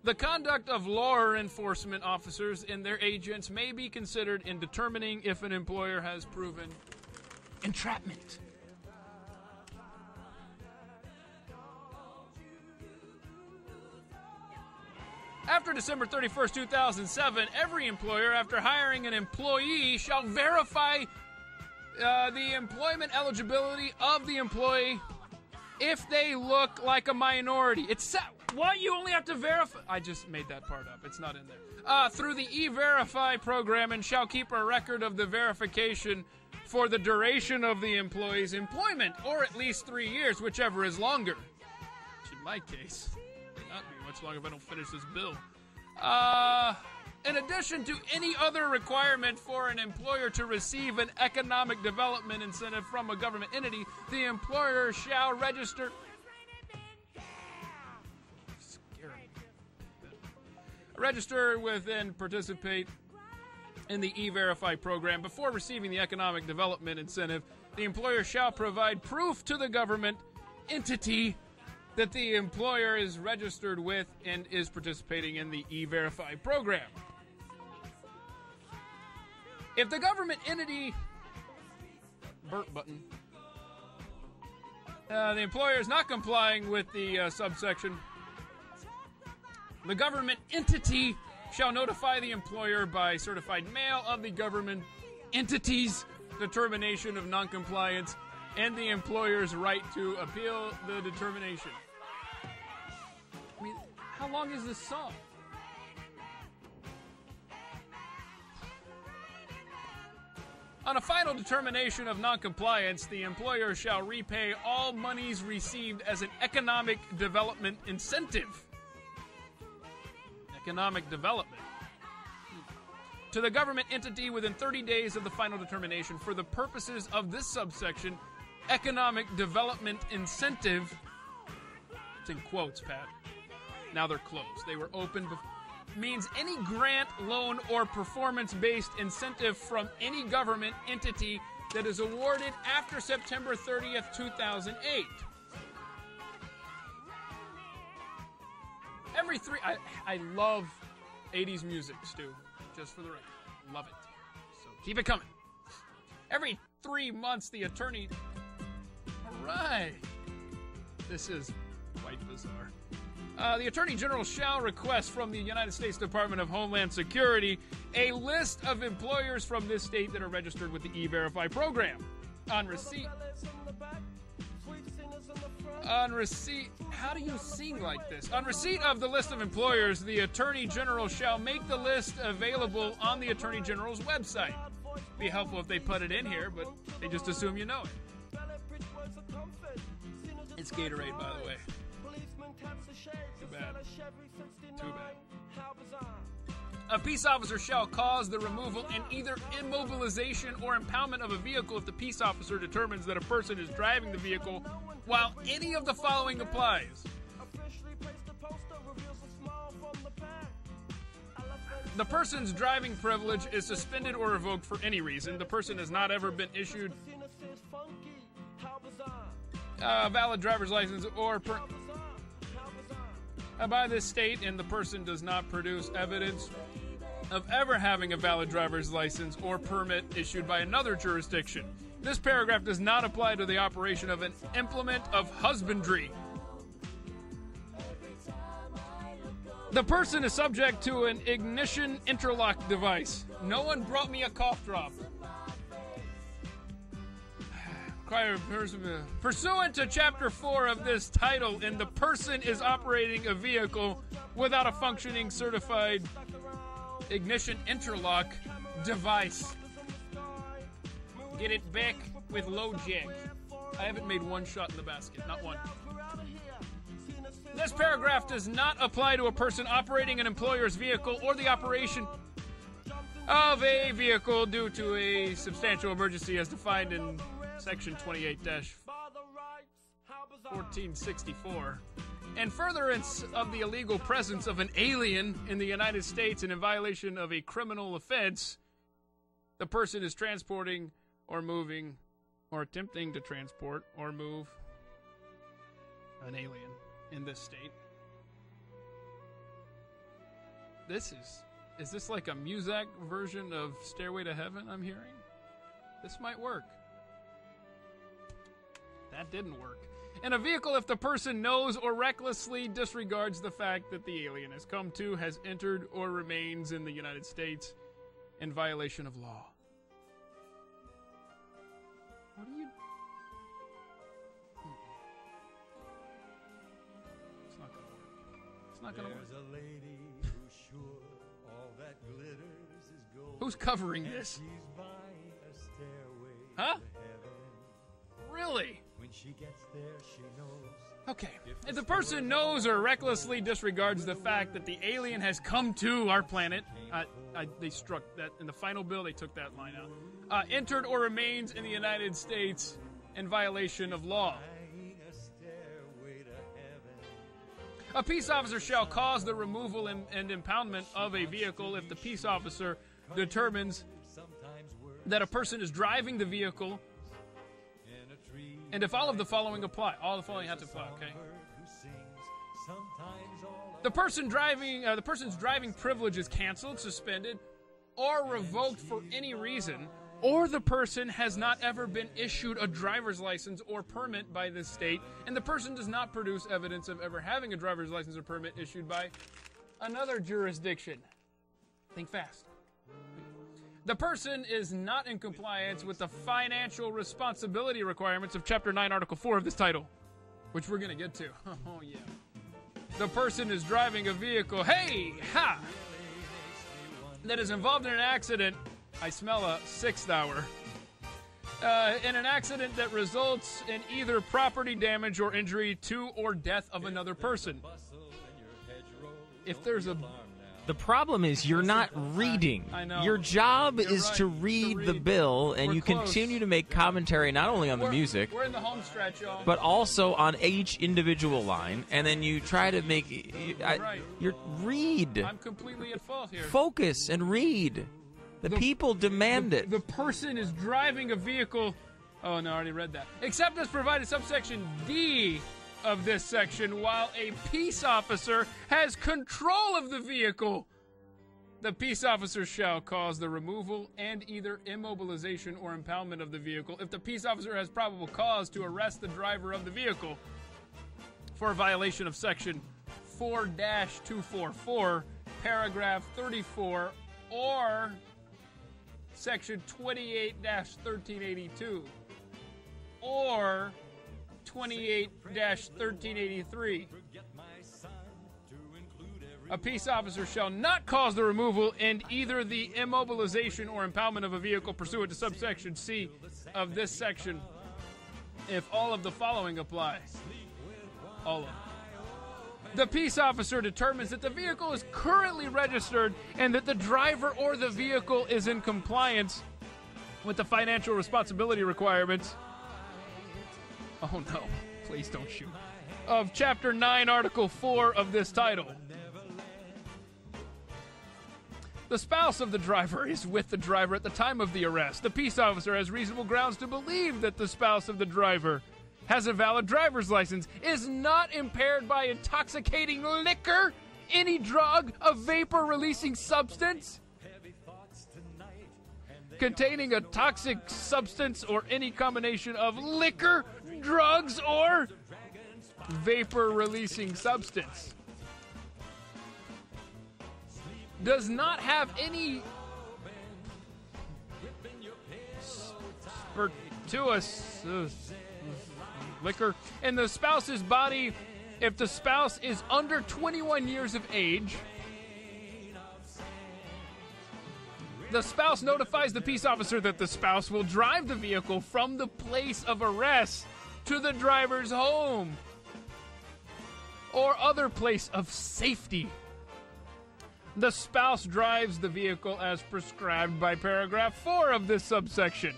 The conduct of law enforcement officers and their agents may be considered in determining if an employer has proven entrapment. After December 31st, 2007, every employer, after hiring an employee, shall verify the employment eligibility of the employee if they look like a minority. Why you only have to verify? I just made that part up. It's not in there. Through the E-Verify program, and shall keep a record of the verification for the duration of the employee's employment, or at least 3 years, whichever is longer. Which in my case, may not be much longer if I don't finish this bill. In addition to any other requirement for an employer to receive an economic development incentive from a government entity, the employer shall register with and participate in the E-Verify program. Before receiving the economic development incentive, the employer shall provide proof to the government entity that the employer is registered with and is participating in the E-Verify program. If the government entity the employer is not complying with the subsection, the government entity shall notify the employer by certified mail of the government entity's determination of noncompliance and the employer's right to appeal the determination. I mean, how long is this song? On a final determination of noncompliance, the employer shall repay all monies received as an economic development incentive. Economic development. To the government entity within 30 days of the final determination. For the purposes of this subsection, economic development incentive, it's in quotes, Pat. Now they're closed. They were open before. Means any grant, loan, or performance-based incentive from any government entity that is awarded after September 30th, 2008. I love 80s music, Stu. Just for the record. Love it. So keep it coming. Every 3 months, the attorney... All right. This is quite bizarre. The Attorney General shall request from the United States Department of Homeland Security a list of employers from this state that are registered with the E-Verify program. On receipt, how do you sing like this? On receipt of the list of employers, the Attorney General shall make the list available on the Attorney General's website. Be helpful if they put it in here, but they just assume you know it. It's Gatorade, by the way. Too bad. Too bad. A peace officer shall cause the removal and either immobilization or impoundment of a vehicle if the peace officer determines that a person is driving the vehicle while any of the following applies. The person's driving privilege is suspended or revoked for any reason. The person has not ever been issued a valid driver's license or by this state, and the person does not produce evidence of ever having a valid driver's license or permit issued by another jurisdiction. This paragraph does not apply to the operation of an implement of husbandry. The person is subject to an ignition interlock device. No one brought me a cough drop. Pursuant to Chapter 4 of this title, and the person is operating a vehicle without a functioning certified ignition interlock device. Get it back with low jack. I haven't made one shot in the basket, not one. This paragraph does not apply to a person operating an employer's vehicle or the operation of a vehicle due to a substantial emergency as defined in Section 28-1464. In furtherance of the illegal presence of an alien in the United States and in violation of a criminal offense, the person is transporting or moving or attempting to transport or move an alien in this state. Is this like a Muzak version of Stairway to Heaven I'm hearing? This might work. That didn't work. In a vehicle, if the person knows or recklessly disregards the fact that the alien has come to, has entered, or remains in the United States in violation of law. What are you... It's not gonna work. It's not gonna work. There's a lady who's sure all that glitters is gold. Who's covering this? She's buying a stairway Huh? to heaven. Really? When she gets there, she knows. Okay. If the person knows or recklessly disregards the fact that the alien has come to our planet, they struck that in the final bill. They took that line out. Entered or remains in the United States in violation of law. A peace officer shall cause the removal and impoundment of a vehicle if the peace officer determines that a person is driving the vehicle, and if all of the following apply. All the following have to apply, okay? The person's driving privilege is canceled, suspended, or revoked for any reason, or the person has not ever been issued a driver's license or permit by this state, and the person does not produce evidence of ever having a driver's license or permit issued by another jurisdiction. Think fast. The person is not in compliance with the financial responsibility requirements of Chapter 9, Article 4 of this title, which we're going to get to. Oh, yeah. The person is driving a vehicle, that is involved in an accident. I smell a sixth hour. In an accident that results in either property damage or injury to or death of another person. If there's a... The problem is you're not reading. I know. Your job You're is right, to read the bill, and We're you close. continue to make commentary not only on the music, We're in the home stretch, y'all. but also on each individual line, and then you try to make... right. Read. I'm completely at fault here. Focus and read. The people demand it. The person is driving a vehicle. Oh, no, I already read that. Except as provided subsection D of this section, while a peace officer has control of the vehicle, the peace officer shall cause the removal and either immobilization or impoundment of the vehicle if the peace officer has probable cause to arrest the driver of the vehicle for a violation of section 4-244, paragraph 34, or section 28-1382, or 28-1383. A peace officer shall not cause the removal and either the immobilization or impoundment of a vehicle pursuant to subsection C of this section if all of the following apply. All of them. The peace officer determines that the vehicle is currently registered and that the driver or the vehicle is in compliance with the financial responsibility requirements. Oh no, please don't shoot. Of Chapter 9, Article 4 of this title. The spouse of the driver is with the driver at the time of the arrest. The peace officer has reasonable grounds to believe that the spouse of the driver has a valid driver's license, is not impaired by intoxicating liquor, any drug, a vapor-releasing substance containing a toxic substance or any combination of liquor, drugs, or vapor-releasing substance. Does not have any spirituous liquor in the spouse's body if the spouse is under 21 years of age. The spouse notifies the peace officer that the spouse will drive the vehicle from the place of arrest to the driver's home or other place of safety. The spouse drives the vehicle as prescribed by paragraph 4 of this subsection.